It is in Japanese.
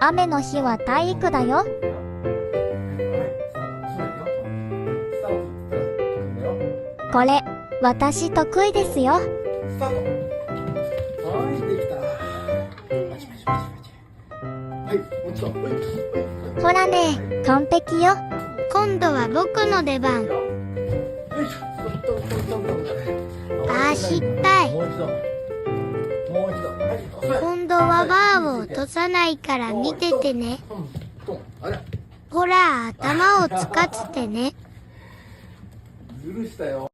雨の日は体育だよ。これ、私得意ですよ。スタート。はい、できた。パチパチパチパチ。はい、もう一度。ほらね、完璧よ。今度は僕の出番。よいしょ。あー、失敗。もう一度。もう一度。はい、遅い。今度はバーを落とさないから見ててね。あれ、ほら、頭をつかつてね。ずるしたよ。